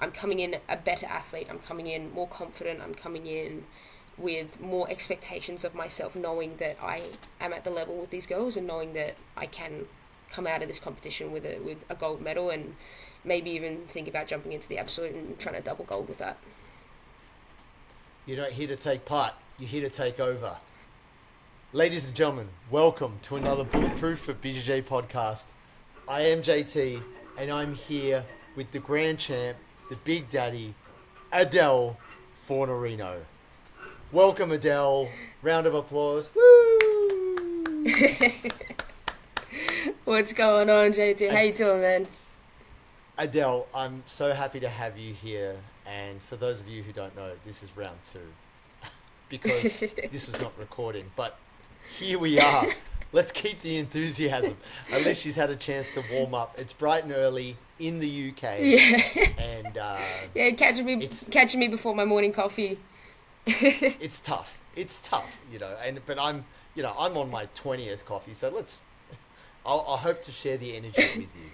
I'm coming in a better athlete. I'm coming in more confident. I'm coming in with more expectations of myself, knowing that I am at the level with these girls and knowing that I can come out of this competition with a gold medal, and maybe even think about jumping into the absolute and trying to double gold with that. You're not here to take part, you're here to take over. Ladies and gentlemen, welcome to another Bulletproof for BJJ podcast. I am JT, and I'm here with the Grand Champ, the Big Daddy, Adele Fornarino. Welcome, Adele. Round of applause. Woo! What's going on, JT? How you doing, man? Adele, I'm so happy to have you here. And for those of you who don't know, this is round 2 because this was not recording. But here we are. Let's keep the enthusiasm. At least she's had a chance to warm up. It's bright and early in the UK. Yeah. And yeah, catching me before my morning coffee. It's tough. It's tough, but I'm on my 20th coffee, so I hope to share the energy with you.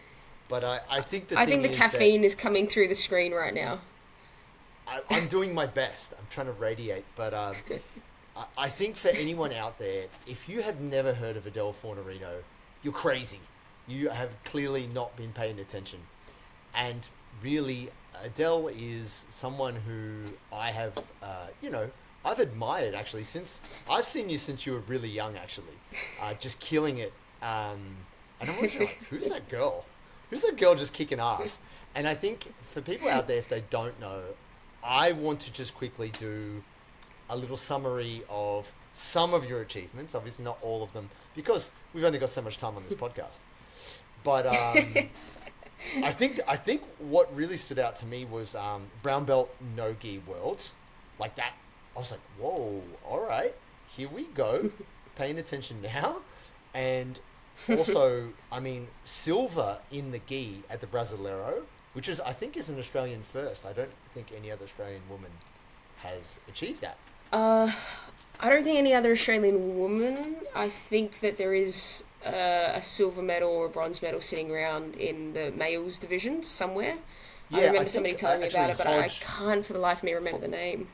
But I think the caffeine is coming through the screen right now. I'm doing my best. I'm trying to radiate, but I think for anyone out there, if you have never heard of Adele Fornarino, you're crazy. You have clearly not been paying attention. And really, Adele is someone who I have, I've admired actually since I've seen you since you were really young, actually, just killing it. And I was like, who's that girl? Who's that girl just kicking ass? And I think for people out there, if they don't know, I want to just quickly do a little summary of some of your achievements, obviously not all of them, because we've only got so much time on this podcast. But I think what really stood out to me was brown belt no-gi worlds, like that. I was like, whoa, all right, here we go, paying attention now. And also, silver in the gi at the Brasileiro, which I think is an Australian first. I don't think any other Australian woman has achieved that. I don't think any other Australian woman. I think that there is a silver medal or a bronze medal sitting around in the males division somewhere. Yeah, I remember somebody telling me about it, but I can't for the life of me remember the name.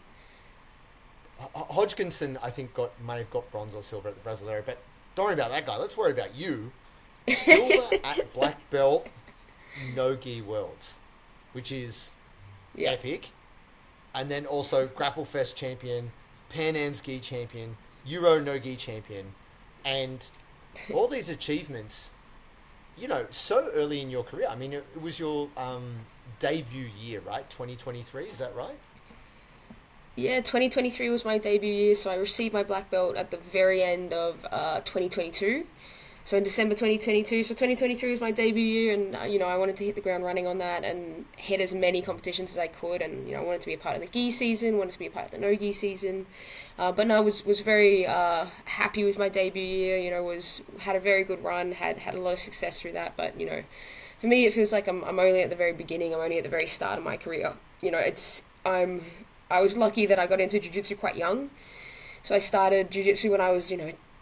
Hodgkinson, I think, may have got bronze or silver at the Brasileiro, but don't worry about that guy. Let's worry about you. Silver at black belt no-gi worlds, which is epic. And then also Grapple Fest champion, Pan Am's gi champion, Euro no-gi champion. And all these achievements, so early in your career. I mean, it was your debut year, right? 2023, is that right? Yeah, 2023 was my debut year, so I received my black belt at the very end of 2022. So in December 2022, so 2023 was my debut year, and I wanted to hit the ground running on that and hit as many competitions as I could, and I wanted to be a part of the gi season, wanted to be a part of the no gi season, but no, I was very happy with my debut year. Had a very good run, had a lot of success through that, but for me it feels like I'm only at the very beginning, I'm only at the very start of my career. I was lucky that I got into jiu-jitsu quite young. So I started jiu-jitsu when I was,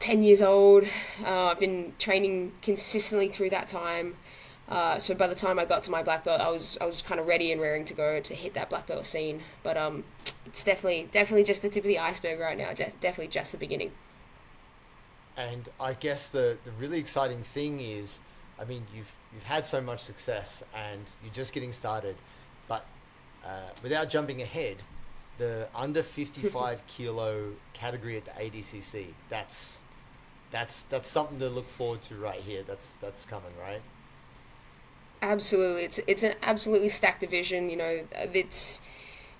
10 years old. I've been training consistently through that time. So by the time I got to my black belt, I was kind of ready and raring to go to hit that black belt scene. But it's definitely just the tip of the iceberg right now. Definitely just the beginning. And I guess the really exciting thing is, you've had so much success and you're just getting started. But without jumping ahead, the under 55 kilo category at the ADCC, that's something to look forward to right here. That's coming, right? Absolutely. It's an absolutely stacked division.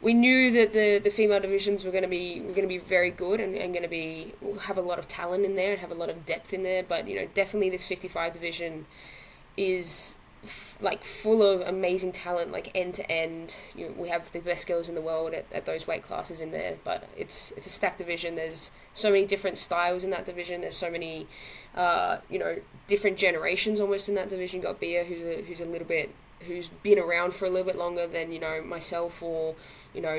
We knew that the female divisions were going to be very good and going to have a lot of talent in there and have a lot of depth in there. But definitely this 55 division is full of amazing talent, like end to end. We have the best girls in the world at those weight classes in there, but it's a stacked division. There's so many different styles in that division. There's so many different generations almost in that division. You got Bia, who's been around for a little bit longer than myself or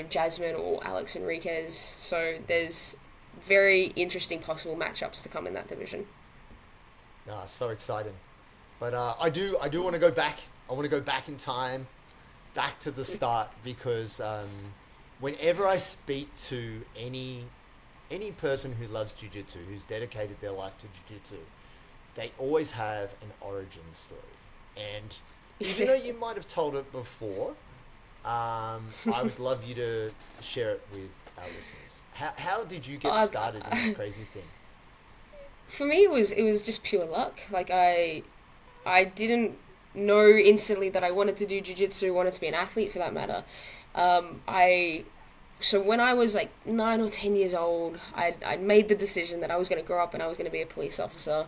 Jasmine or Alex Enriquez. So there's very interesting possible matchups to come in that division. So exciting. But I do want to go back. I want to go back in time back to the start because whenever I speak to any person who loves jiu-jitsu, who's dedicated their life to jiu-jitsu, they always have an origin story. And even though you might have told it before, I would love you to share it with our listeners. How did you get started in this crazy thing? For me, it was just pure luck. Like I didn't know instantly that I wanted to do jiu-jitsu, wanted to be an athlete for that matter. So when I was like 9 or 10 years old, I'd made the decision that I was going to grow up and I was going to be a police officer.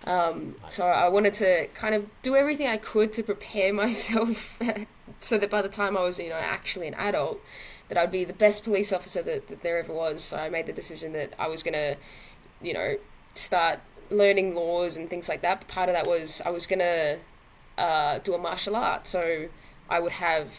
Nice. So I wanted to kind of do everything I could to prepare myself so that by the time I was, actually an adult, that I'd be the best police officer that there ever was. So I made the decision that I was going to, start learning laws and things like that. But part of that was I was going to do a martial art. So I would have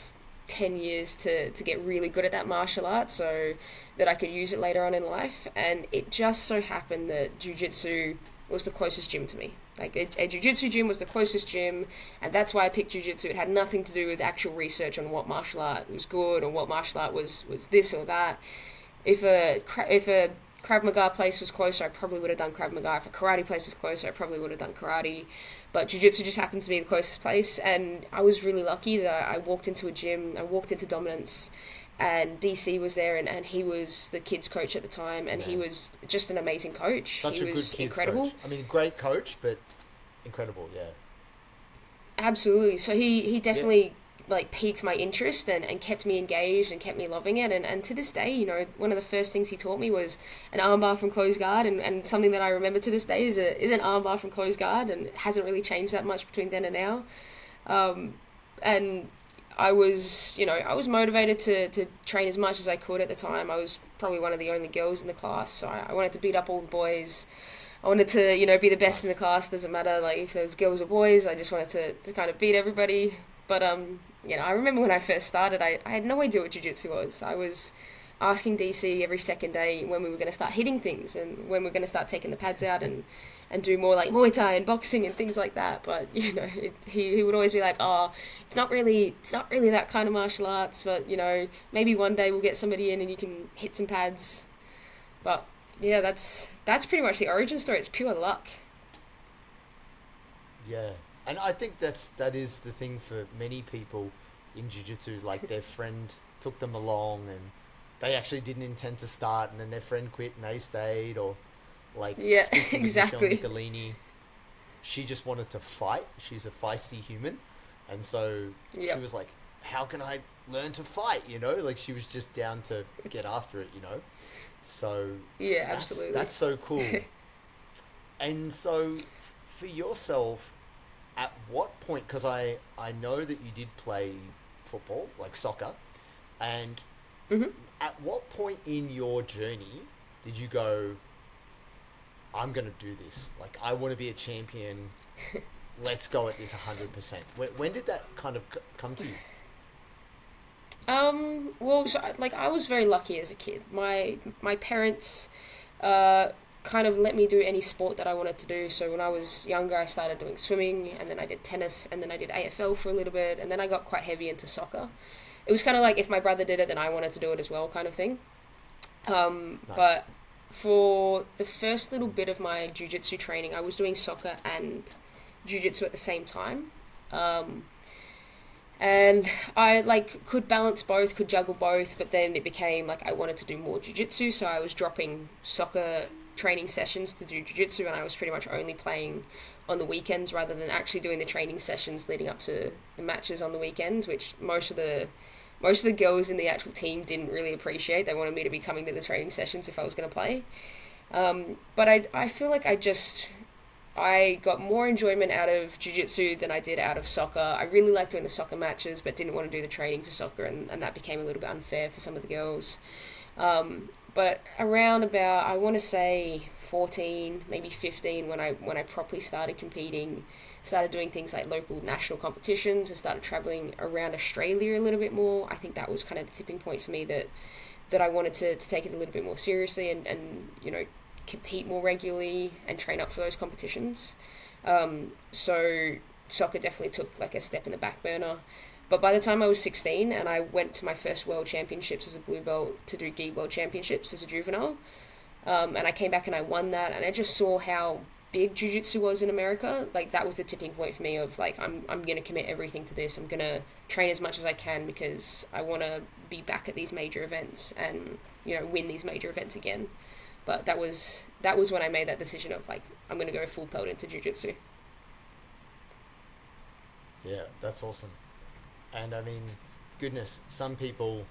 10 years to get really good at that martial art so that I could use it later on in life. And it just so happened that jiu-jitsu was the closest gym to me. Like a jiu-jitsu gym was the closest gym, and that's why I picked jiu-jitsu. It had nothing to do with actual research on what martial art was good or what martial art was this or that. If a Krav Maga place was closer, I probably would have done Krav Maga. If a karate place was closer, I probably would have done karate. But jiu-jitsu just happened to be the closest place, and I was really lucky that I walked into a gym, I walked into Dominance, and DC was there, and he was the kids coach at the time, and he was just an amazing coach. Such he a good was kids incredible. coach. I mean, great coach, but incredible, yeah. Absolutely. So he definitely like piqued my interest and kept me engaged and kept me loving it. And to this day, one of the first things he taught me was an armbar from closed guard, and something that I remember to this day is an armbar from closed guard, and it hasn't really changed that much between then and now. And I was motivated to train as much as I could at the time. I was probably one of the only girls in the class, so I wanted to beat up all the boys. I wanted to, be the best in the class. Doesn't matter, like, if there was girls or boys. I just wanted to kind of beat everybody. But, I remember when I first started, I had no idea what jiu-jitsu was. I was asking DC every second day when we were going to start hitting things and when we were going to start taking the pads out and do more like Muay Thai and boxing and things like that. But, he would always be like, oh, it's not really that kind of martial arts, but, maybe one day we'll get somebody in and you can hit some pads. But yeah, that's pretty much the origin story. It's pure luck. Yeah, and I think that is the thing for many people in jiu-jitsu. Like, their friend took them along, and they actually didn't intend to start, and then their friend quit and they stayed. Or like, yeah, speaking exactly. Michelle Nicolini, she just wanted to fight. She's a feisty human, and so she was like, "How can I learn to fight?" Like, she was just down to get after it. So yeah, absolutely. That's so cool. And so for yourself, at what point, because I know that you did play football, like soccer, and at what point in your journey did you go, I'm going to do this, like, I want to be a champion, let's go at this 100%? When did that kind of come to you? Well, so, like, I was very lucky as a kid. My parents, kind of let me do any sport that I wanted to do. So when I was younger, I started doing swimming, and then I did tennis, and then I did AFL for a little bit, and then I got quite heavy into soccer. It was kind of like, if my brother did it, then I wanted to do it as well, kind of thing. Nice. But for the first little bit of my jiu-jitsu training, I was doing soccer and jiu-jitsu at the same time. And I could balance both, could juggle both, but then it became like I wanted to do more jiu-jitsu, so I was dropping soccer training sessions to do jiu-jitsu, and I was pretty much only playing on the weekends rather than actually doing the training sessions leading up to the matches on the weekends, which most of the girls in the actual team didn't really appreciate. They wanted me to be coming to the training sessions if I was going to play. But I feel like I got more enjoyment out of jiu-jitsu than I did out of soccer. I really liked doing the soccer matches, but didn't want to do the training for soccer, and that became a little bit unfair for some of the girls. But around about, I want to say 14, maybe 15, when I properly started competing, started doing things like local national competitions, and started traveling around Australia a little bit more. I think that was kind of the tipping point for me that I wanted to take it a little bit more seriously and compete more regularly and train up for those competitions. So soccer definitely took like a step in the back burner. But by the time I was 16 and I went to my first world championships as a blue belt to do gi world championships as a juvenile, and I came back and I won that, and I just saw how big jiu-jitsu was in America. Like, that was the tipping point for me of like, I'm going to commit everything to this. I'm going to train as much as I can because I want to be back at these major events and, you know, win these major events again. But that was when I made that decision of like, I'm going to go full pelt into jiu-jitsu. Yeah, that's awesome. And I mean, goodness, some people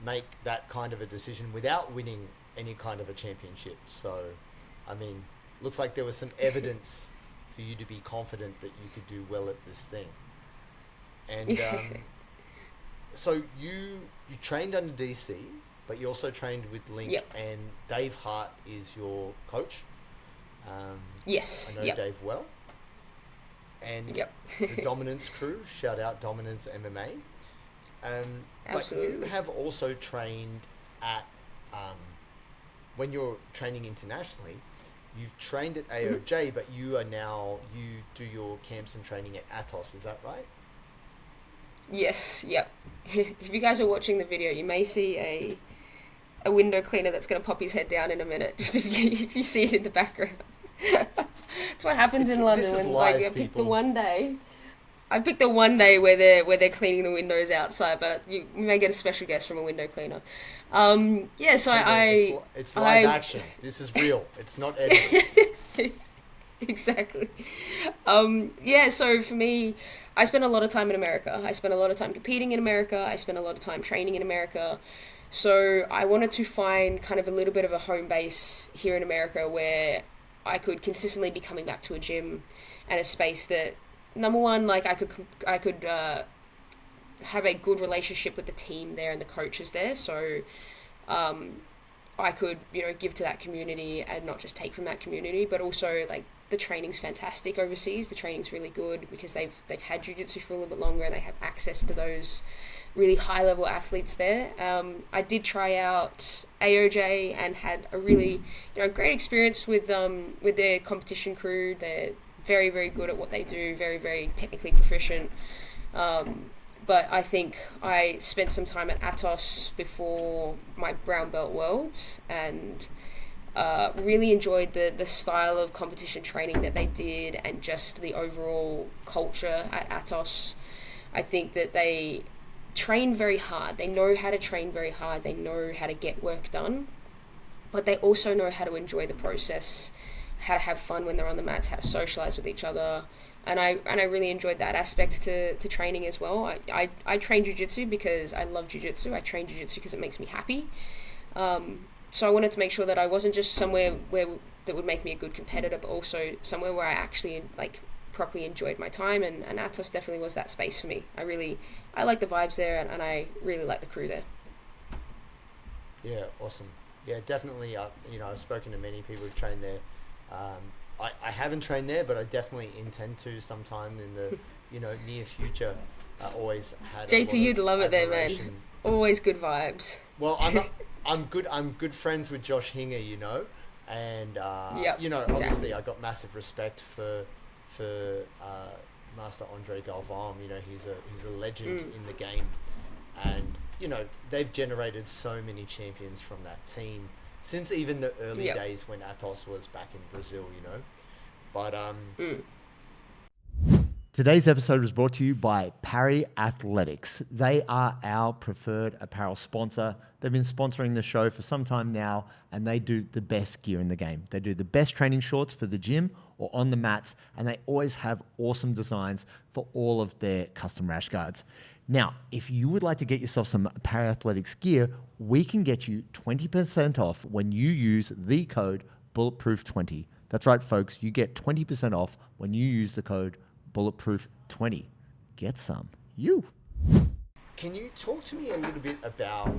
make that kind of a decision without winning any kind of a championship. So, I mean, looks like there was some evidence for you to be confident that you could do well at this thing. And so you trained under DC, but you also trained with Link, yep. and Dave Hart is your coach. Yes. I know yep. Dave well. And yep. the Dominance crew, shout out Dominance MMA. But you have also trained at, when you're training internationally, you've trained at AOJ, but you do your camps and training at Atos, is that right? Yes, yep. If you guys are watching the video, you may see a window cleaner that's going to pop his head down in a minute, just if you see it in the background. That's what happens in London when like I pick the one day. I picked the one day where they're cleaning the windows outside, but you may get a special guest from a window cleaner. Yeah, so it's live action. This is real. It's not edited. Exactly. Yeah, so for me, I spent a lot of time in America. I spent a lot of time competing in America. I spent a lot of time training in America. So I wanted to find kind of a little bit of a home base here in America where I could consistently be coming back to a gym and a space that, number one, like I could have a good relationship with the team there and the coaches there. So I could, you know, give to that community and not just take from that community, but also like the training's fantastic overseas. The training's really good because they've had jiu-jitsu for a little bit longer and they have access to those really high level athletes there. I did try out AOJ and had a really, you know, great experience with their competition crew. They're very, very good at what they do, very, very technically proficient. But I think I spent some time at Atos before my brown belt worlds and really enjoyed the style of competition training that they did and just the overall culture at Atos. I think that they train very hard. They know how to train very hard. They know how to get work done, but they also know how to enjoy the process, how to have fun when they're on the mats, how to socialize with each other. And I really enjoyed that aspect to training as well. I train jiu-jitsu because I love jiu-jitsu. I train jiu-jitsu because it makes me happy. So I wanted to make sure that I wasn't just somewhere that would make me a good competitor, but also somewhere where I actually like properly enjoyed my time. And Atos definitely was that space for me. I like the vibes there, and I really like the crew there. Yeah, awesome. Yeah, definitely. You know, I've spoken to many people who've trained there. I haven't trained there, but I definitely intend to sometime in the near future. I always had JT, you'd love it there, man. Always good vibes. Well, I'm good friends with Josh Hinger, you know, and yep, you know, exactly. Obviously I got massive respect for Master Andre Galvan. You know, he's a legend in the game, and you know, they've generated so many champions from that team since even the early days when Atos was back in Brazil, you know. But Today's episode was brought to you by Parry Athletics. They are our preferred apparel sponsor. They've been sponsoring the show for some time now, and they do the best gear in the game. They do the best training shorts for the gym or on the mats, and they always have awesome designs for all of their custom rash guards. Now, if you would like to get yourself some Parry Athletics gear, we can get you 20% off when you use the code Bulletproof20. That's right, folks. You get 20% off when you use the code Bulletproof20. Get some. Can you talk to me a little bit about,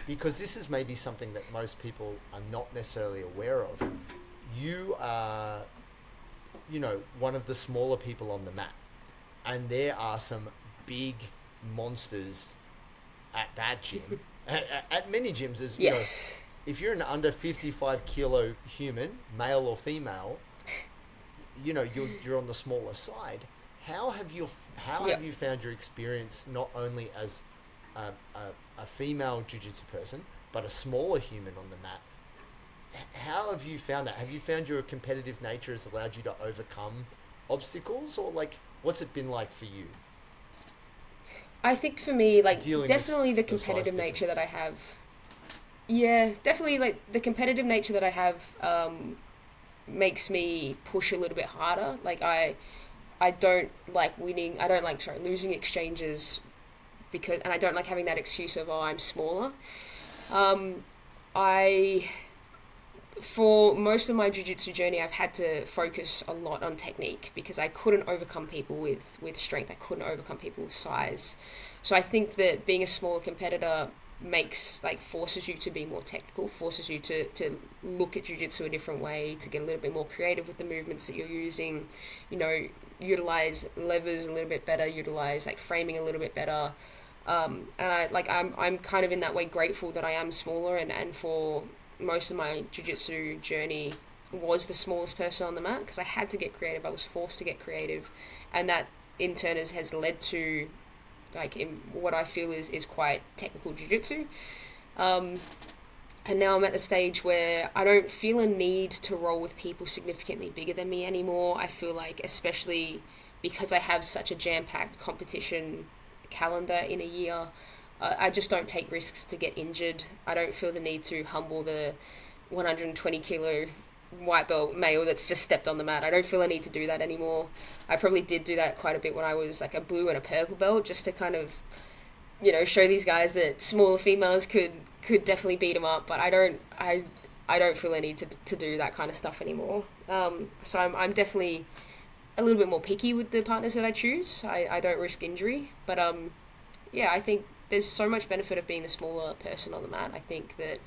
because this is maybe something that most people are not necessarily aware of. You are, you know, one of the smaller people on the mat, and there are some big monsters at that gym, at many gyms, as you know, if you're an under 55 kilo human, male or female, you know, you're on the smaller side. how have you found your experience not only as a female jiu-jitsu person, but a smaller human on the mat? How have you found that? Have you found your competitive nature has allowed you to overcome obstacles, or like what's it been like for you? I think for me, like, Dealing definitely with the the size competitive nature difference. that I have. Yeah, definitely, like, the competitive nature that I have makes me push a little bit harder. Like, I don't like winning. I don't like, sorry, losing exchanges because, and I don't like having that excuse of, oh, I'm smaller. I For most of my jiu-jitsu journey, I've had to focus a lot on technique because I couldn't overcome people with strength. I couldn't overcome people with size. So I think that being a smaller competitor forces you to be more technical, forces you to look at jiu-jitsu a different way, to get a little bit more creative with the movements that you're using, utilize levers a little bit better, utilize like framing a little bit better. I'm kind of in that way grateful that I am smaller, and for most of my jiu-jitsu journey was the smallest person on the mat because I had to get creative. I was forced to get creative, and that in turn has led to like in what I feel is quite technical jiu-jitsu. And now I'm at the stage where I don't feel a need to roll with people significantly bigger than me anymore. I feel like, especially because I have such a jam-packed competition calendar in a year, I just don't take risks to get injured. I don't feel the need to humble the 120 kilo white belt male that's just stepped on the mat. I don't feel a need to do that anymore. I probably did do that quite a bit when I was like a blue and a purple belt, just to kind of, show these guys that smaller females could definitely beat them up. But I don't feel a need to do that kind of stuff anymore. So I'm definitely a little bit more picky with the partners that I choose. I don't risk injury, but I think there's so much benefit of being the smaller person on the mat. I think that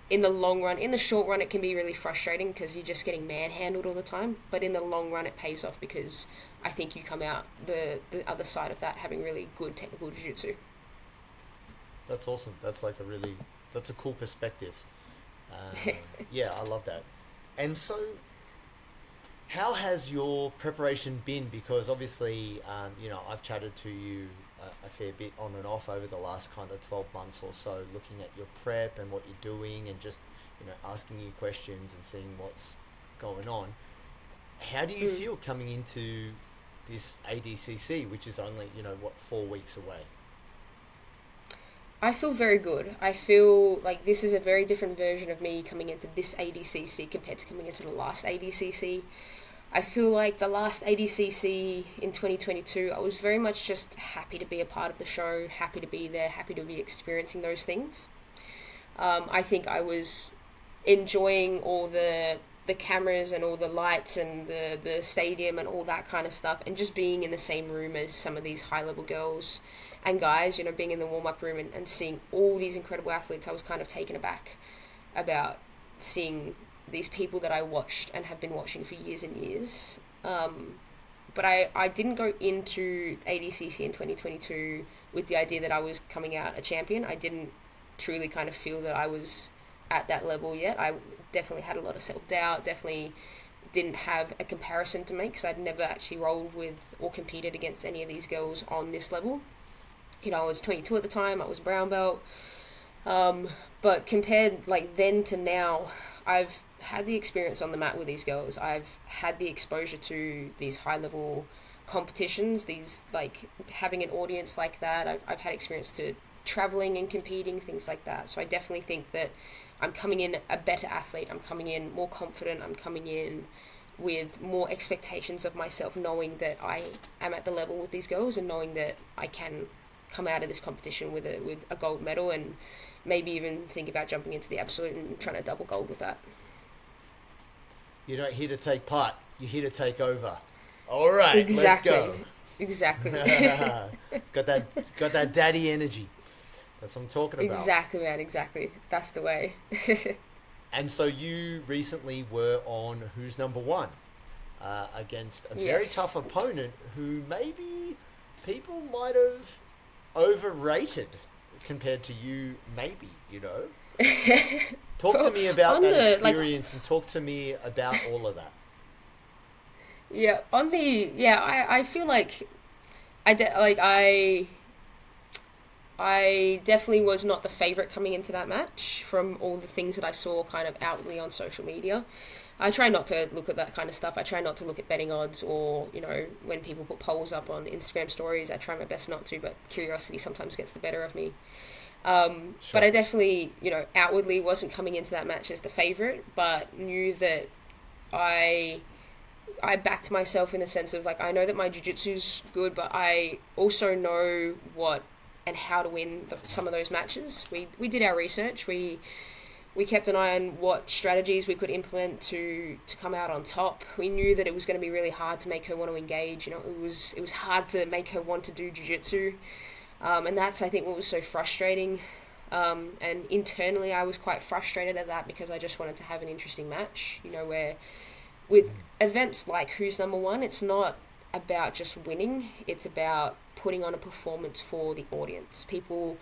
in the long run, in the short run, it can be really frustrating because you're just getting manhandled all the time. But in the long run, it pays off because I think you come out the other side of that having really good technical jiu-jitsu. That's awesome. That's a cool perspective. Yeah, I love that. And so, how has your preparation been? Because obviously, I've chatted to you a fair bit on and off over the last kind of 12 months or so, looking at your prep and what you're doing and just, asking you questions and seeing what's going on. How do you feel coming into this ADCC, which is only, 4 weeks away? I feel very good. I feel like this is a very different version of me coming into this ADCC compared to coming into the last ADCC. I feel like the last ADCC in 2022, I was very much just happy to be a part of the show, happy to be there, happy to be experiencing those things. I think I was enjoying all the cameras and all the lights and the stadium and all that kind of stuff, and just being in the same room as some of these high-level girls and guys, being in the warm-up room and seeing all these incredible athletes. I was kind of taken aback about seeing these people that I watched and have been watching for years and years. But I didn't go into ADCC in 2022 with the idea that I was coming out a champion. I didn't truly kind of feel that I was at that level yet. I definitely had a lot of self-doubt, definitely didn't have a comparison to make because I'd never actually rolled with or competed against any of these girls on this level. I was 22 at the time, I was a brown belt. But compared like then to now, I've had the experience on the mat with these girls. I've had the exposure to these high level competitions, these like having an audience like that. I've had experience to traveling and competing, things like that. So I definitely think that I'm coming in a better athlete. I'm coming in more confident. I'm coming in with more expectations of myself, knowing that I am at the level with these girls and knowing that I can come out of this competition with a gold medal and maybe even think about jumping into the absolute and trying to double gold with that. You're not here to take part. You're here to take over. All right, exactly. Let's go. Exactly. got that daddy energy. That's what I'm talking about. Exactly, man. Exactly. That's the way. And so you recently were on Who's Number One against a very tough opponent who maybe people might have overrated compared to you, maybe, Talk to me about that experience and talk to me about all of that. Yeah, on the yeah, I feel like I definitely was not the favorite coming into that match from all the things that I saw kind of outwardly on social media. I try not to look at that kind of stuff. I try not to look at betting odds or, when people put polls up on Instagram stories. I try my best not to, but curiosity sometimes gets the better of me. But I definitely, outwardly wasn't coming into that match as the favorite, but knew that I I backed myself in the sense of like I know that my jiu-jitsu's good, but I also know what and how to win some of those matches. We did our research. We kept an eye on what strategies we could implement to come out on top. We knew that it was going to be really hard to make her want to engage. It was hard to make her want to do jiu-jitsu, and that's I think what was so frustrating. And internally, I was quite frustrated at that because I just wanted to have an interesting match. Where with events like Who's Number One, it's not about just winning. It's about putting on a performance for the audience. People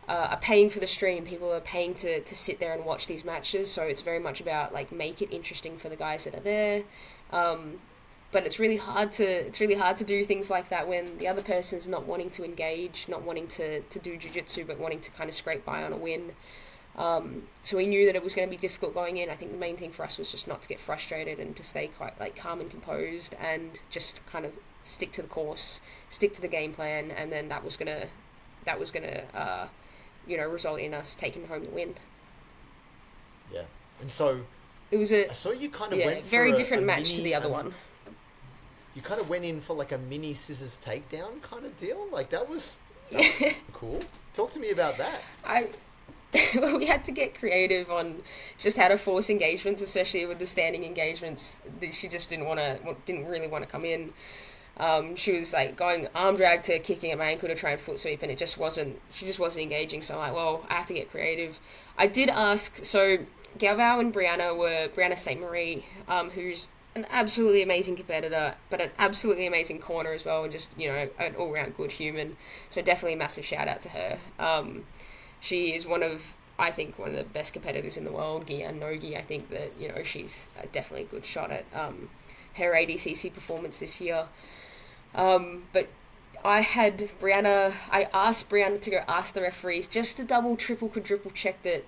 are paying for the stream. People are paying to sit there and watch these matches. So it's very much about like make it interesting for the guys that are there. But it's really hard to do things like that when the other person's not wanting to engage, not wanting to do jiu-jitsu, but wanting to kind of scrape by on a win. So we knew that it was going to be difficult going in. I think the main thing for us was just not to get frustrated and to stay quite like calm and composed and just kind of stick to the course, stick to the game plan, and then that was gonna result in us taking home the win. Yeah, and so it was I saw you kind of went for very different a match mini, to the other one. You kind of went in for like a mini scissors takedown kind of deal. Like that was cool. Talk to me about that. Well, we had to get creative on just how to force engagements, especially with the standing engagements. She just didn't really want to come in. She was like going arm drag to kicking at my ankle to try and foot sweep, and she just wasn't engaging. So I'm like, well, I have to get creative. I did ask, so Galvao and Brianna St. Marie, who's an absolutely amazing competitor, but an absolutely amazing corner as well, and just, an all-round good human. So definitely a massive shout-out to her. She is I think, one of the best competitors in the world, gi and no gi. I think that, she's definitely a good shot at her ADCC performance this year. But I asked Brianna to go ask the referees just to double, triple, quadruple check that,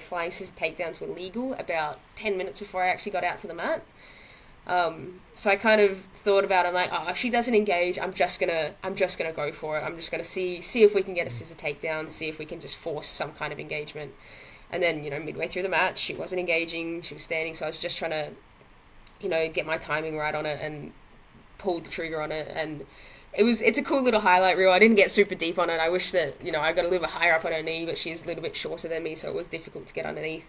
flying scissor takedowns were legal about 10 minutes before I actually got out to the mat. So I kind of thought about it. I'm like, if she doesn't engage, I'm just gonna go for it. I'm just gonna see if we can get a scissor takedown, see if we can just force some kind of engagement. And then, midway through the match, she wasn't engaging, she was standing, so I was just trying to, get my timing right on it and pulled the trigger on it. And it's a cool little highlight reel. I didn't get super deep on it. I wish that, I got a little bit higher up on her knee, but she's a little bit shorter than me, so it was difficult to get underneath.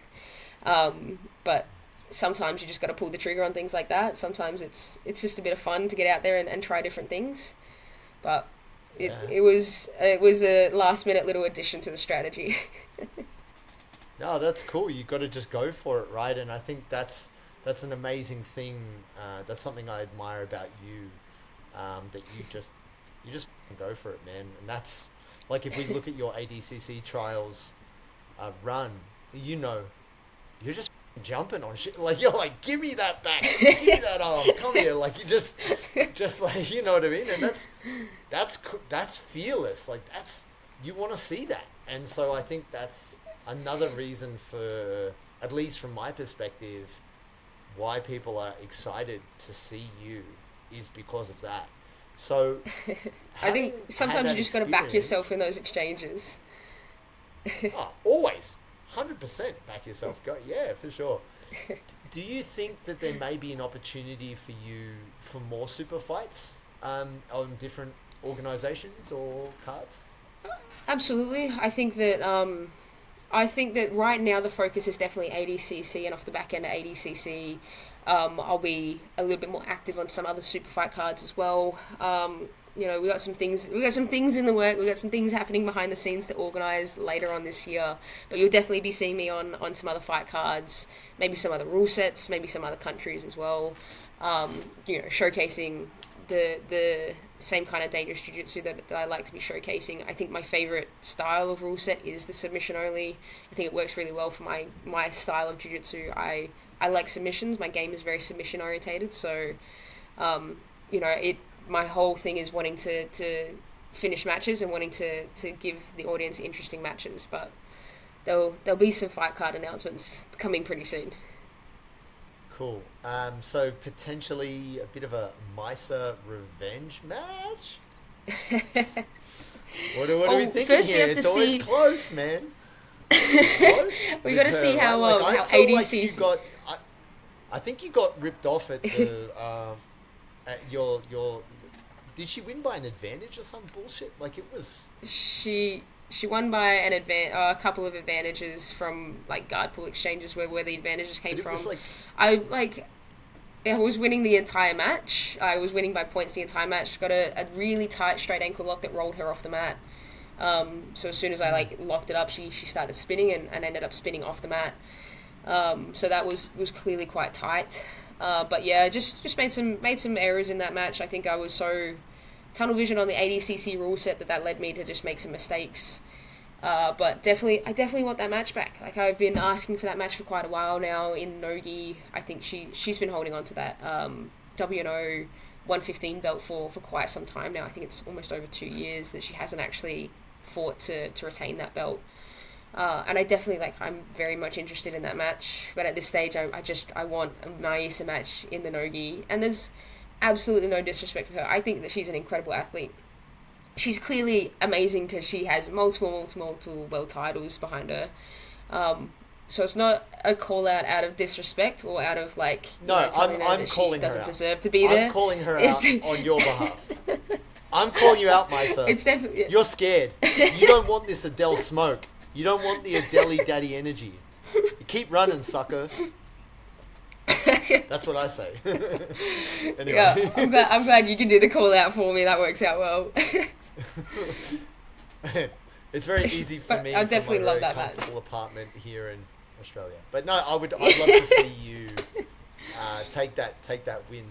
But sometimes you just got to pull the trigger on things like that. Sometimes it's just a bit of fun to get out there and try different things. But it was a last minute little addition to the strategy. No, that's cool. You got to just go for it, right? And I think that's an amazing thing. That's something I admire about you. That you just go for it, man. And that's like if we look at your ADCC trials run, you're just jumping on shit. Like you're like, give me that back, give me that arm, come here. Like you just like, you know what I mean? And that's fearless. Like you want to see that. And so I think that's another reason for, at least from my perspective, why people are excited to see you is because of that. So I think sometimes you just got to back yourself in those exchanges. Always 100% back yourself. Yeah, for sure. Do you think that there may be an opportunity for you for more super fights on different organizations or cards? Absolutely. I think that right now the focus is definitely ADCC, and off the back end of ADCC, I'll be a little bit more active on some other super fight cards as well. We got some things in the work. We got some things happening behind the scenes to organise later on this year. But you'll definitely be seeing me on some other fight cards, maybe some other rule sets, maybe some other countries as well. Showcasing the same kind of dangerous jiu-jitsu that I like to be showcasing. I think my favourite style of rule set is the submission only. I think it works really well for my style of jiu-jitsu. I like submissions. My game is very submission orientated, so You know, my whole thing is wanting to finish matches and wanting to give the audience interesting matches, but there'll be some fight card announcements coming pretty soon. Cool. So potentially a bit of a Misa revenge match? What are we thinking first here? we have It's to always see... close, man. Close We got to see how like, how I feel ADCC... like I think you got ripped off at the at your. Did she win by an advantage or some bullshit? Like it was. She won by a couple of advantages from like guard pull exchanges where the advantages came from. Was like, I was winning the entire match. I was winning by points the entire match. Got a really tight straight ankle lock that rolled her off the mat. So as soon as I locked it up, she started spinning and ended up spinning off the mat. So that was clearly quite tight. But yeah, just made some errors in that match. I think I was so tunnel vision on the ADCC rule set that led me to just make some mistakes. But I definitely want that match back. Like I've been asking for that match for quite a while now in Nogi. I think she's been holding on to that WNO 115 belt for quite some time now. I think it's almost over 2 years that she hasn't actually fought to retain that belt. And I definitely I'm very much interested in that match. But at this stage, I want a Maisa match in the Nogi. And there's absolutely no disrespect for her. I think that she's an incredible athlete. She's clearly amazing because she has multiple world titles behind her. So it's not a call out of disrespect or out of no, I'm calling her out. Doesn't deserve to be there. I'm calling her out on your behalf. I'm calling you out, Maisa. It's definitely... You're scared. You don't want this Adele smoke. You don't want the Adele daddy energy. You keep running, sucker. That's what I say. Anyway. Yeah, I'm glad you can do the call out for me. That works out well. It's very easy for me. I definitely from my love very that comfortable match. apartment here in Australia. But no, I'd love to see you take that win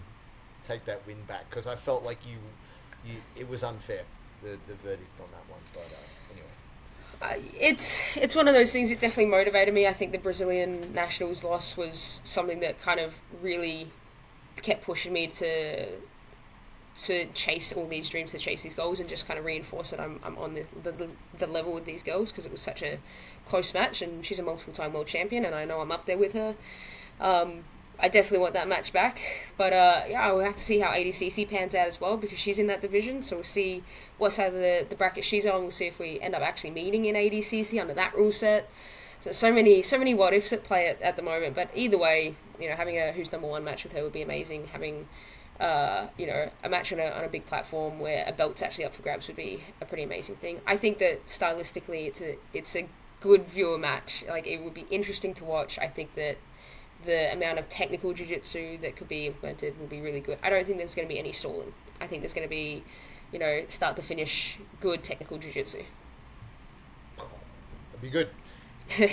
back because I felt like you it was unfair the verdict on that one. But anyway. It's one of those things that definitely motivated me. I think the Brazilian Nationals loss was something that kind of really kept pushing me to chase all these dreams, to chase these goals, and just kind of reinforce that I'm on the level with these girls because it was such a close match, and she's a multiple-time world champion, and I know I'm up there with her. I definitely want that match back, but we'll have to see how ADCC pans out as well because she's in that division, so we'll see what side of the bracket she's on. We'll see if we end up actually meeting in ADCC under that rule set. So many what ifs at play at the moment, but either way, having a who's number one match with her would be amazing. Having a match on a big platform where a belt's actually up for grabs would be a pretty amazing thing. I think that stylistically it's a good viewer match. Like it would be interesting to watch. I think that the amount of technical jiu-jitsu that could be implemented will be really good. I don't think there's going to be any stalling. I think there's going to be, start to finish good technical jiu-jitsu. That'd be good.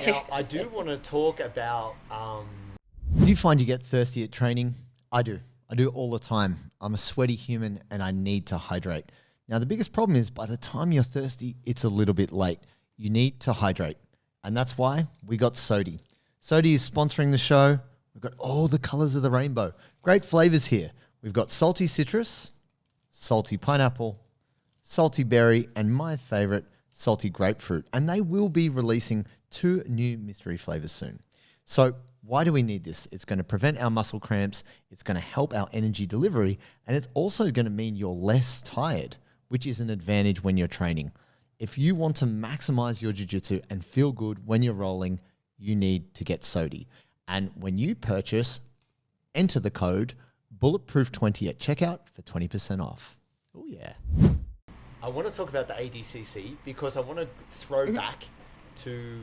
Now, I do want to talk about... Do you find you get thirsty at training? I do. I do all the time. I'm a sweaty human and I need to hydrate. Now, the biggest problem is by the time you're thirsty, it's a little bit late. You need to hydrate. And that's why we got Sodi. Sodi is sponsoring the show. We've got all the colors of the rainbow. Great flavors here. We've got salty citrus, salty pineapple, salty berry, and my favorite, salty grapefruit. And they will be releasing 2 new mystery flavors soon. So why do we need this? It's going to prevent our muscle cramps. It's going to help our energy delivery. And it's also going to mean you're less tired, which is an advantage when you're training. If you want to maximize your jiu-jitsu and feel good when you're rolling, you need to get Sodi. And when you purchase, enter the code Bulletproof20 at checkout for 20% off. Oh, yeah. I want to talk about the ADCC because I want to throw back to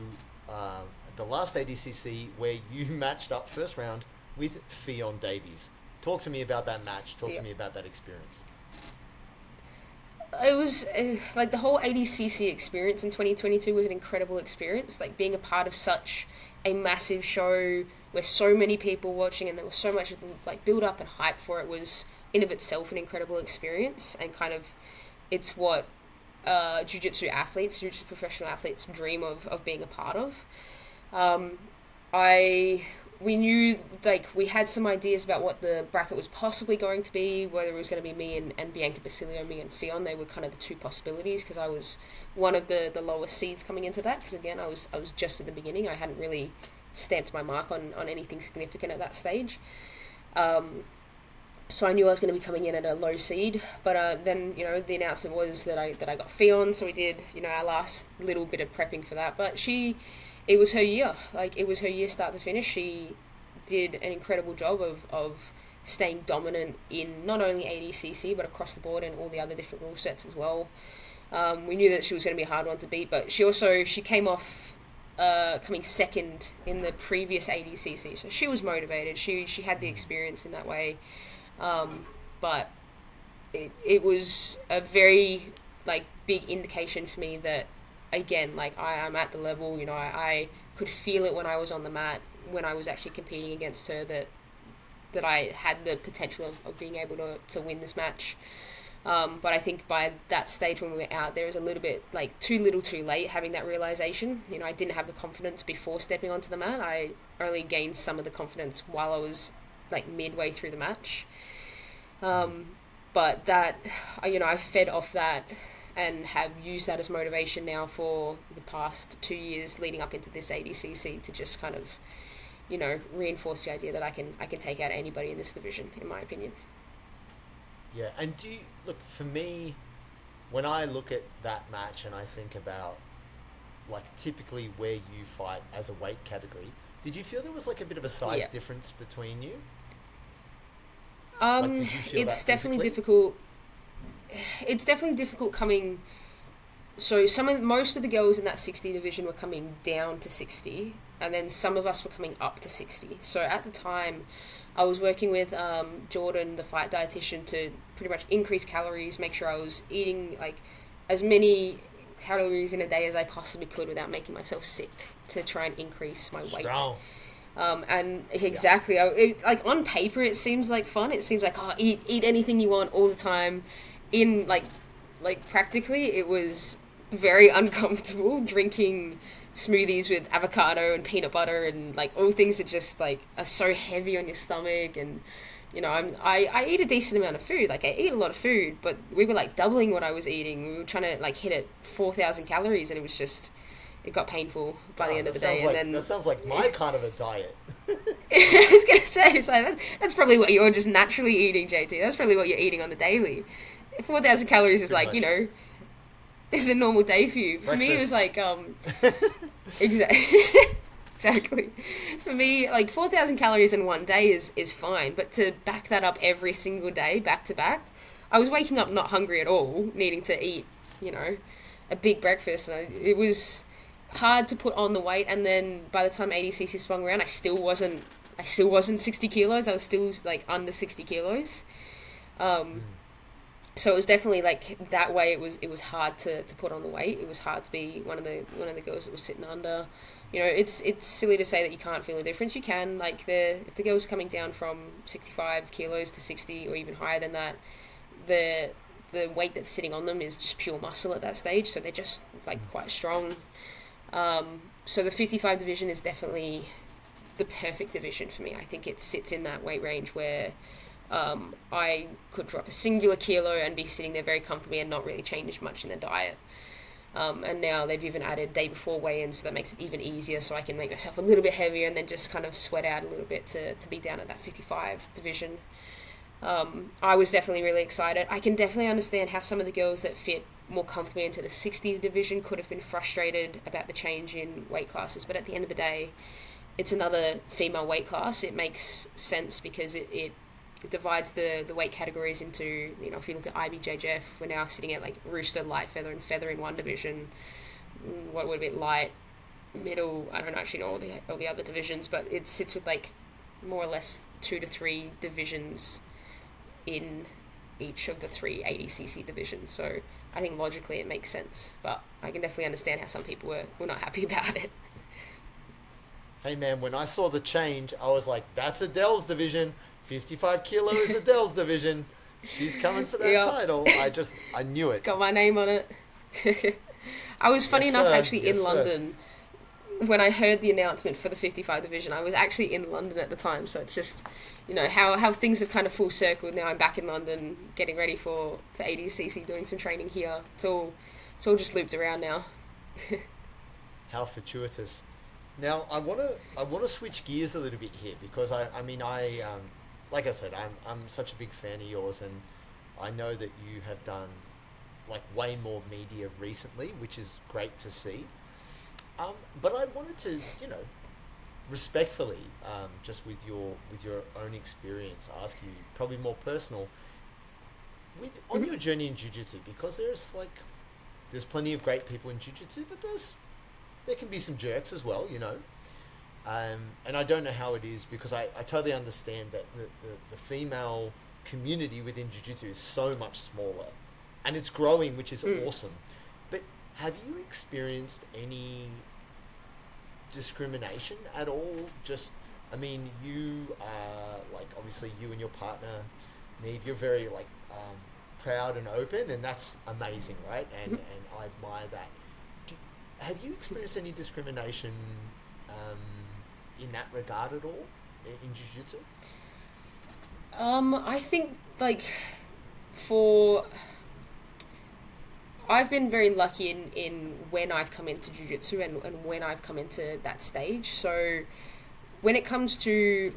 the last ADCC where you matched up first round with Fionn Davies. Talk to me about that match. Talk to me about that experience. It was the whole ADCC experience in 2022 was an incredible experience. Like being a part of such a massive show where so many people watching and there was so much build up and hype for it was in of itself an incredible experience, and kind of it's what jiu-jitsu professional athletes dream of being a part of. I we knew, like, we had some ideas about what the bracket was possibly going to be, whether it was going to be me and Bianca Basilio, me and Fionn. They were kind of the two possibilities, because I was one of the lowest seeds coming into that, because again, I was just at the beginning. I hadn't really stamped my mark on anything significant at that stage. So I knew I was going to be coming in at a low seed, but then, you know, the announcement was that I got Fionn, so we did, you know, our last little bit of prepping for that. But it was her year. Like, it was her year start to finish. She did an incredible job of staying dominant in not only ADCC, but across the board and all the other different rule sets as well. We knew that she was going to be a hard one to beat, but she came off coming second in the previous ADCC, so she was motivated. She had the experience in that way. But it was a very, like, big indication for me that, again, like, I'm at the level, you know, I could feel it when I was on the mat, when I was actually competing against her, that I had the potential of being able to win this match. But I think by that stage when we were out, there was a little bit, like, too little too late having that realization. You know, I didn't have the confidence before stepping onto the mat. I only gained some of the confidence while I was, like, midway through the match. But that, you know, I fed off that and have used that as motivation now for the past 2 years leading up into this ADCC to just kind of, you know, reinforce the idea that I can take out anybody in this division, in my opinion. Yeah, and look, for me, when I look at that match and I think about, like, typically where you fight as a weight category, did you feel there was, like, a bit of a size difference between you? Like, did you feel it's that definitely physically? difficult. It's definitely difficult coming. So most of the girls in that 60 division were coming down to 60, and then some of us were coming up to 60. So at the time, I was working with Jordan, the fight dietitian, to pretty much increase calories, make sure I was eating, like, as many calories in a day as I possibly could without making myself sick, to try and increase my weight. Strong. And exactly, like, on paper it seems like fun. It seems like, oh, eat anything you want all the time. In like practically, it was very uncomfortable drinking smoothies with avocado and peanut butter and, like, all things that just, like, are so heavy on your stomach. And, you know, I eat a decent amount of food. Like, I eat a lot of food, but we were, like, doubling what I was eating. We were trying to, like, hit at 4,000 calories, and it got painful by the end of the day. And then that sounds like my kind of a diet. I was gonna say, it's like, that's probably what you're just naturally eating, JT. That's probably what you're eating on the daily. 4,000 calories is, like, you know, is a normal day for you. For me, it was like exactly. For me, like, 4,000 calories in one day is fine, but to back that up every single day, back to back, I was waking up not hungry at all, needing to eat, you know, a big breakfast, and it was hard to put on the weight. And then by the time ADCC swung around, I still wasn't 60 kilos. I was still, like, under 60 kilos. So it was definitely, like, that way. It was hard to put on the weight. It was hard to be one of the girls that was sitting under. You know, it's silly to say that you can't feel a difference. You can. Like, if the girls are coming down from 65 kilos to 60 or even higher than that, the weight that's sitting on them is just pure muscle at that stage. So they're just, like, quite strong. So the 55 division is definitely the perfect division for me. I think it sits in that weight range where I could drop a singular kilo and be sitting there very comfortably and not really change much in the diet. And now they've even added day before weigh-in, so that makes it even easier, so I can make myself a little bit heavier and then just kind of sweat out a little bit to be down at that 55 division. I was definitely really excited. I can definitely understand how some of the girls that fit more comfortably into the 60 division could have been frustrated about the change in weight classes, but at the end of the day, it's another female weight class. It makes sense because it divides the weight categories into, you know, if you look at IBJJF, we're now sitting at, like, rooster, light feather, and feather in one division. What would be light, middle, I don't actually know all the other divisions, but it sits with, like, more or less 2 to 3 divisions in each of the 3 ADCC divisions. So I think logically it makes sense, but I can definitely understand how some people were not happy about it. Hey man, when I saw the change, I was like, that's Adele's division. 55 kilo is Adele's division. She's coming for that title. I knew it. It's got my name on it. I was funny enough, actually, in London. when I heard the announcement for the 55 division, I was actually in London at the time, so it's just, how things have kind of full circled. Now I'm back in London, getting ready for ADCC, doing some training here. It's all just looped around now. How fortuitous. Now I wanna switch gears a little bit here because like I said, I'm such a big fan of yours, and I know that you have done like way more media recently, which is great to see. But I wanted to, respectfully, just with your own experience, ask you probably more personal on your journey in jiu-jitsu, because there's plenty of great people in jiu-jitsu, but there can be some jerks as well, and I don't know how it is, because I totally understand that the female community within jiu-jitsu is so much smaller, and it's growing, which is awesome. But have you experienced any discrimination at all? You are obviously you and your partner, Neve, you're very proud and open, and that's amazing, right? And I admire that. Have you experienced any discrimination in that regard at all in jiu-jitsu? I think I've been very lucky in when I've come into jiu-jitsu and when I've come into that stage. So when it comes to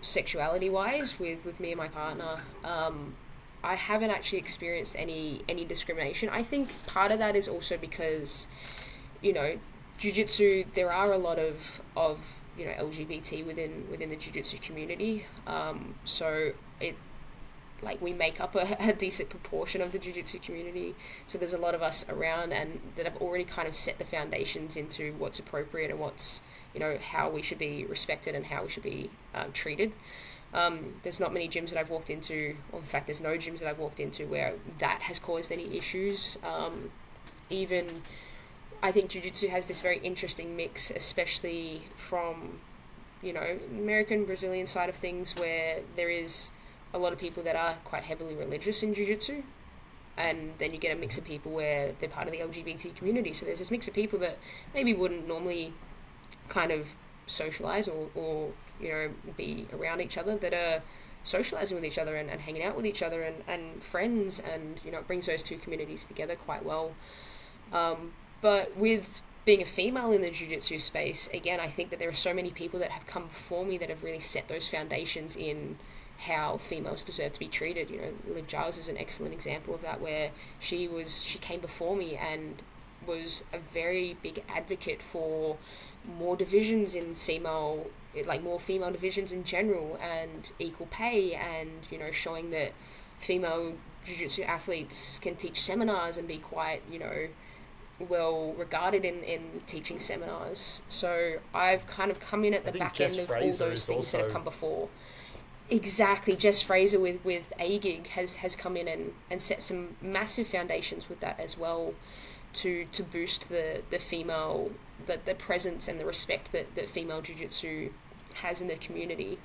sexuality wise with me and my partner, I haven't actually experienced any discrimination. I think part of that is also because, jiu-jitsu, there are a lot of LGBT within the jiu-jitsu community. So it we make up a decent proportion of the jiu-jitsu community. So there's a lot of us around and that have already kind of set the foundations into what's appropriate and what's, how we should be respected and how we should be treated. There's not many gyms that I've walked into, or in fact, there's no gyms that I've walked into where that has caused any issues. Even, I think jiu-jitsu has this very interesting mix, especially from, American, Brazilian side of things, where there is a lot of people that are quite heavily religious in jiu-jitsu, and then you get a mix of people where they're part of the LGBT community. So there's this mix of people that maybe wouldn't normally kind of socialize or be around each other, that are socializing with each other and hanging out with each other and friends, and it brings those two communities together quite well. But with being a female in the jiu-jitsu space, again, I think that there are so many people that have come before me that have really set those foundations in how females deserve to be treated. Liv Giles is an excellent example of that, where she came before me and was a very big advocate for more divisions in more female divisions in general, and equal pay, and showing that female jiu-jitsu athletes can teach seminars and be quite well regarded in teaching seminars. So I've kind of come in at the back end of all those things that have come before. Exactly, Jess Fraser with AGIG has come in and set some massive foundations with that as well, to boost the female, the presence and the respect that female jiu-jitsu has in the community.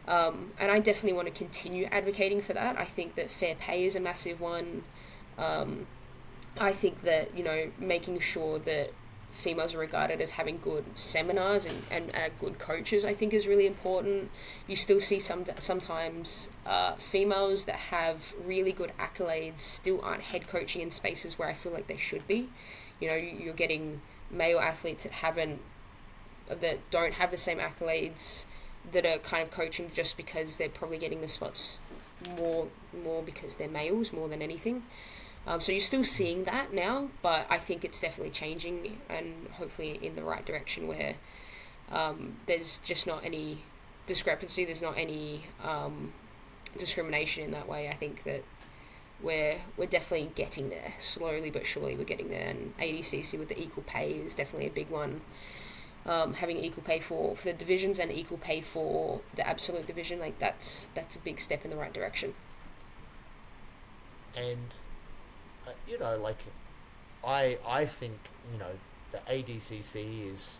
And I definitely want to continue advocating for that. I think that fair pay is a massive one. I think that, making sure that females are regarded as having good seminars and good coaches, I think is really important. You still see sometimes females that have really good accolades still aren't head coaching in spaces where I feel like they should be. You're getting male athletes that don't have the same accolades, that are kind of coaching just because they're probably getting the spots more because they're males more than anything. So you're still seeing that now, but I think it's definitely changing, and hopefully in the right direction, where there's just not any discrepancy, there's not any discrimination in that way. I think that we're definitely getting there. Slowly but surely we're getting there, and ADCC with the equal pay is definitely a big one. Having equal pay for the divisions and equal pay for the absolute division, that's a big step in the right direction. And I think the ADCC is,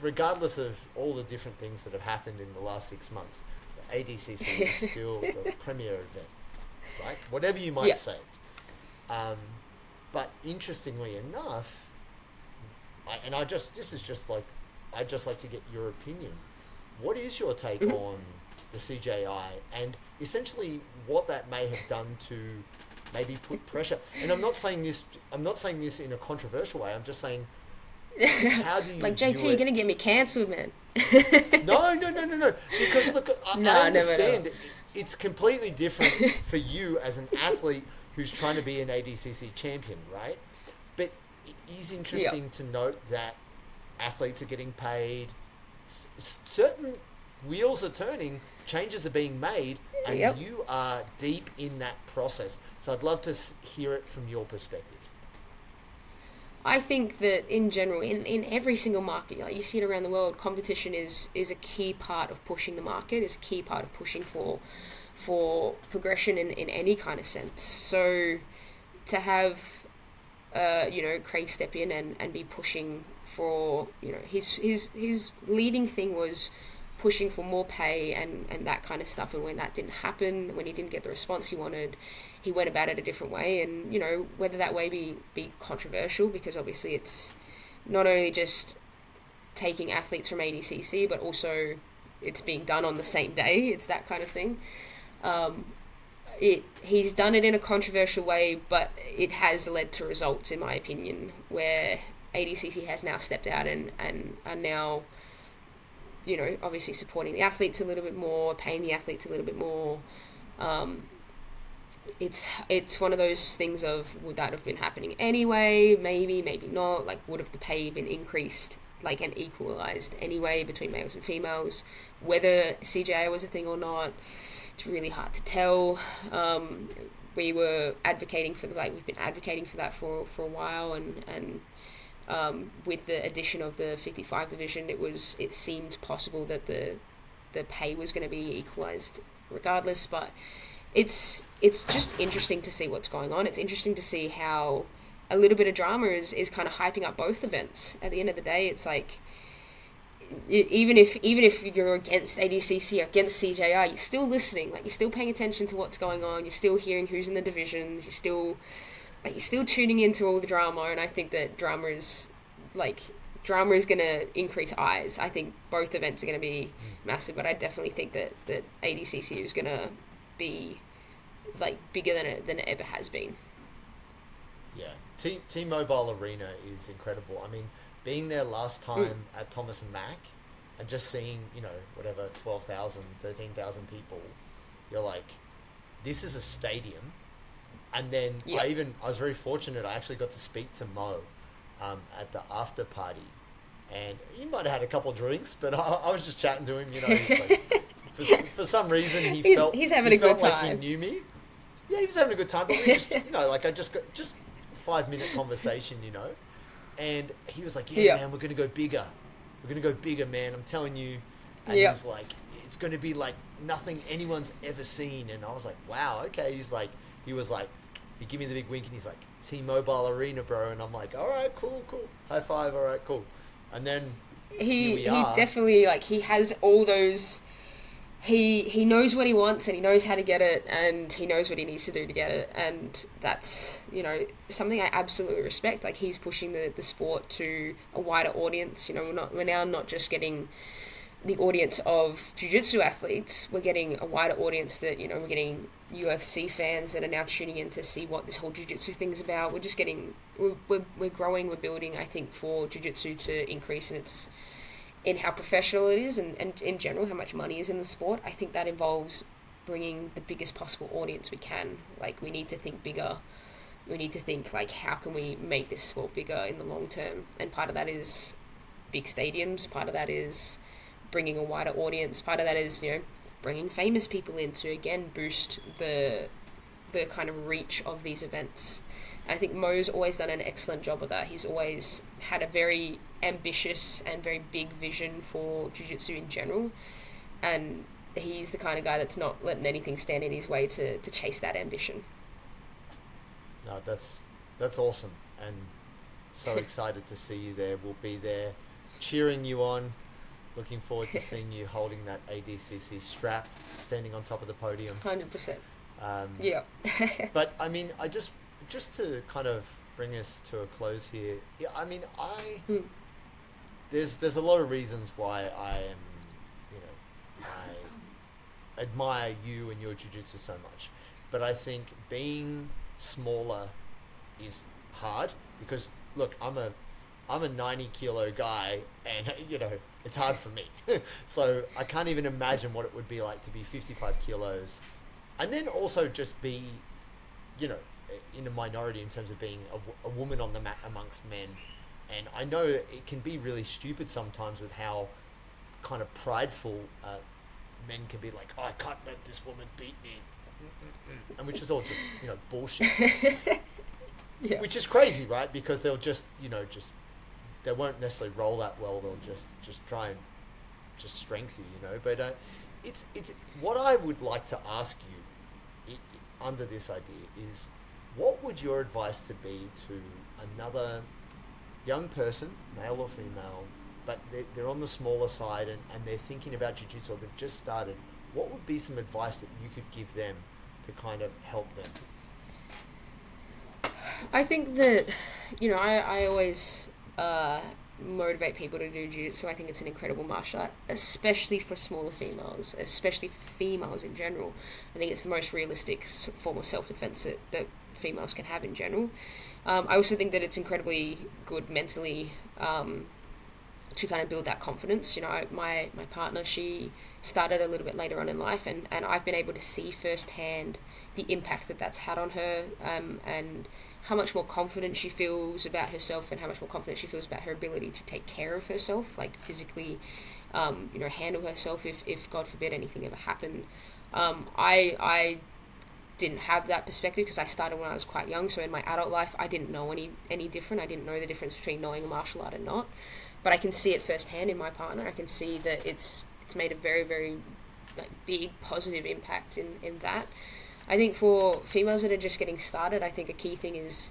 regardless of all the different things that have happened in the last 6 months, the ADCC is still the premier event, right? Whatever you might say. But interestingly enough, this is just like, I'd just like to get your opinion. What is your take on the CJI and essentially what that may have done to maybe put pressure? And I'm not saying this in a controversial way. I'm just saying, how do you like, JT, you're gonna get me cancelled, man. No. Because look, I understand it's completely different for you as an athlete who's trying to be an ADCC champion, right? But it is interesting to note that athletes are getting paid, certain wheels are turning, changes are being made, and you are deep in that process. So I'd love to hear it from your perspective. I think that in general, in every single market, like you see it around the world, competition is a key part of pushing the market, is a key part of pushing for progression in any kind of sense. So to have, Craig step in and be pushing for, his leading thing was pushing for more pay and that kind of stuff. And when that didn't happen, when he didn't get the response he wanted, he went about it a different way. And, whether that way be controversial, because obviously it's not only just taking athletes from ADCC, but also it's being done on the same day. It's that kind of thing. He's done it in a controversial way, but it has led to results, in my opinion, where ADCC has now stepped out and are now, obviously supporting the athletes a little bit more, paying the athletes a little bit more. It's one of those things of, would that have been happening anyway? Maybe not. Like, would have the pay been increased, like, and equalized anyway between males and females? Whether CJI was a thing or not, it's really hard to tell. We've been advocating for that for a while, and with the addition of the 55 division, it seemed possible that the pay was going to be equalized regardless. But it's just interesting to see what's going on. It's interesting to see how a little bit of drama is kind of hyping up both events. At the end of the day, it's like, even if you're against ADCC or against CJI, you're still listening. Like, you're still paying attention to what's going on. You're still hearing who's in the divisions. You're still tuning into all the drama. And I think that drama is going to increase eyes. I think both events are going to be massive, but I definitely think that ADCC is going to be like bigger than it ever has been. Yeah, T-Mobile Arena is incredible. I mean, being there last time at Thomas and Mack and just seeing, 12,000, 13,000 people, you're like, this is a stadium. And then I was very fortunate. I actually got to speak to Mo at the after party, and he might have had a couple of drinks, but I was just chatting to him. He's like, for some reason he's having a good time. Like he knew me. Yeah, he was having a good time. But we just, I just got 5-minute conversation, and he was like, "Yeah, man, we're gonna go bigger. We're gonna go bigger, man. I'm telling you." And he was like, "It's gonna be like nothing anyone's ever seen." And I was like, "Wow, okay." He was like, he gave me the big wink, and he's like, "T-Mobile Arena, bro." And I'm like, "All right, cool. High five. All right, cool." And then he definitely, like, he has all those. He knows what he wants, and he knows how to get it, and he knows what he needs to do to get it, and that's, something I absolutely respect. Like, he's pushing the sport to a wider audience. We're now not just getting the audience of jiu-jitsu athletes, we're getting a wider audience that, we're getting UFC fans that are now tuning in to see what this whole jiu-jitsu thing's about. We're just getting, we're growing, we're building, I think, for jiu-jitsu to increase in how professional it is, and in general how much money is in the sport. I think that involves bringing the biggest possible audience we can. Like, we need to think bigger. We need to think, like, how can we make this sport bigger in the long term? And part of that is big stadiums. Part of that is bringing a wider audience. Part of that is, bringing famous people in to, again, boost the kind of reach of these events. And I think Mo's always done an excellent job of that. He's always had a very ambitious and very big vision for jiu-jitsu in general, and he's the kind of guy that's not letting anything stand in his way to chase that ambition. No, that's awesome, and so excited to see you there. We'll be there cheering you on. Looking forward to seeing you holding that ADCC strap, standing on top of the podium. 100%. But I mean, I just to kind of bring us to a close here. Yeah, I mean, there's a lot of reasons why I am, I admire you and your jiu-jitsu so much, but I think being smaller is hard because look, I'm a 90 kilo guy, and it's hard for me. So I can't even imagine what it would be like to be 55 kilos, and then also just be, in a minority in terms of being a woman on the mat amongst men. And I know it can be really stupid sometimes with how kind of prideful men can be, like, oh, I can't let this woman beat me, and which is all just bullshit. Yeah. Which is crazy, right? Because they'll just they won't necessarily roll that well. They'll just try and just strength you, But it's what I would like to ask you under this idea is, what would your advice to be to another young person, male or female, but they're on the smaller side and they're thinking about jiu-jitsu, or they've just started? What would be some advice that you could give them to kind of help them? I think that, I always motivate people to do jiu-jitsu. I think it's an incredible martial art, especially for smaller females, especially for females in general. I think it's the most realistic form of self-defense that females can have in general. I also think that it's incredibly good mentally to kind of build that confidence. My partner, she started a little bit later on in life, and I've been able to see firsthand the impact that's had on her, and how much more confident she feels about herself, and how much more confident she feels about her ability to take care of herself, like physically, handle herself if God forbid anything ever happened. I didn't have that perspective because I started when I was quite young, so in my adult life I didn't know any different. I didn't know the difference between knowing a martial art and not, but I can see it firsthand in my partner. I can see that it's made a very, very big positive impact in that. I think for females that are just getting started, I think a key thing is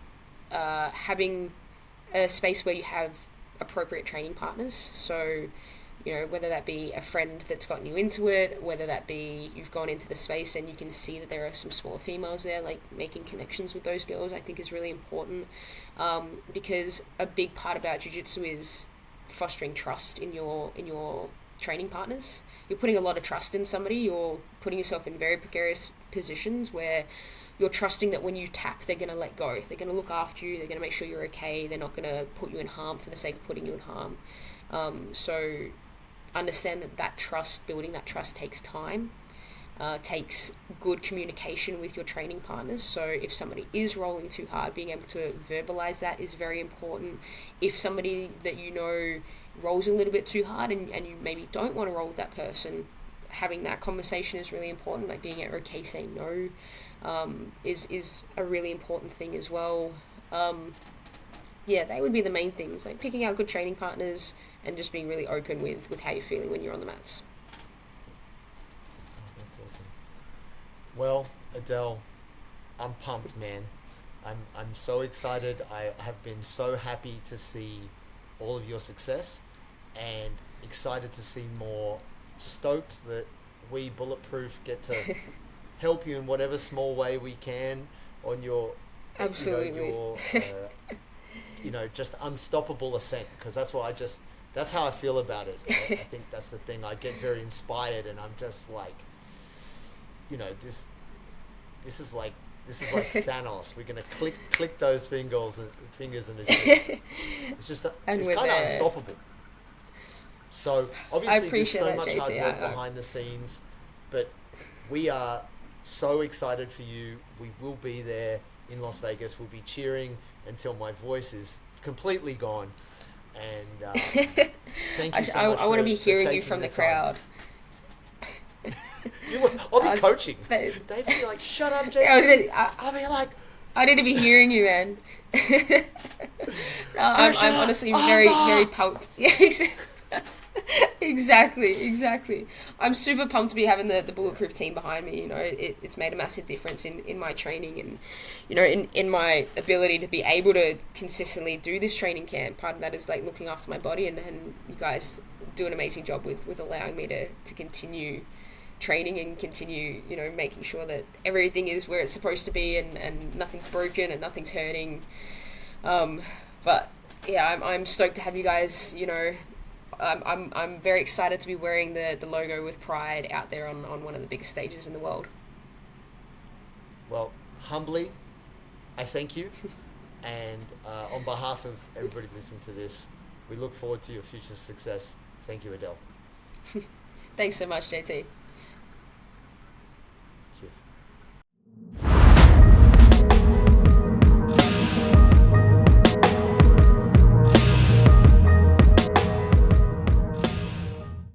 having a space where you have appropriate training partners. So, whether that be a friend that's gotten you into it, whether that be you've gone into the space and you can see that there are some smaller females there, like making connections with those girls, I think is really important, because a big part about jiu-jitsu is fostering trust in your training partners. You're putting a lot of trust in somebody. You're putting yourself in very precarious positions where you're trusting that when you tap, they're going to let go. They're going to look after you. They're going to make sure you're okay. They're not going to put you in harm for the sake of putting you in harm. So understand that trust, building that trust takes time, takes good communication with your training partners. So if somebody is rolling too hard, being able to verbalize that is very important. If somebody that rolls a little bit too hard and you maybe don't want to roll with that person, having that conversation is really important. Like being okay saying no is a really important thing as well. They would be the main things, like picking out good training partners and just being really open with how you're feeling when you're on the mats. Oh, that's awesome. Well, Adele, I'm pumped, man. I'm so excited. I have been so happy to see all of your success, and excited to see more. Stoked that we Bulletproof get to help you in whatever small way we can on your absolutely your just unstoppable ascent, because that's how I feel about it. I think that's the thing. I get very inspired, and I'm just like, this is like Thanos. We're gonna click those fingers, and it's just it's kind of unstoppable. So obviously there's so much hard work behind the scenes, but we are so excited for you. We will be there in Las Vegas. We'll be cheering until my voice is completely gone. And thank you so much. I want to be hearing you from the crowd. I'll be coaching. Dave will be like, "Shut up, JT." I'll be like, "I need to be hearing you, man." I'm honestly very pumped. Exactly. I'm super pumped to be having the Bulletproof team behind me. It's made a massive difference in my training and, in my ability to be able to consistently do this training camp. Part of that is like looking after my body, and you guys do an amazing job with allowing me to continue training and continue, making sure that everything is where it's supposed to be and nothing's broken and nothing's hurting. But yeah, I'm stoked to have you guys. I'm very excited to be wearing the logo with pride out there on one of the biggest stages in the world. Well, humbly, I thank you. And on behalf of everybody listening to this, we look forward to your future success. Thank you, Adele. Thanks so much, JT. Cheers.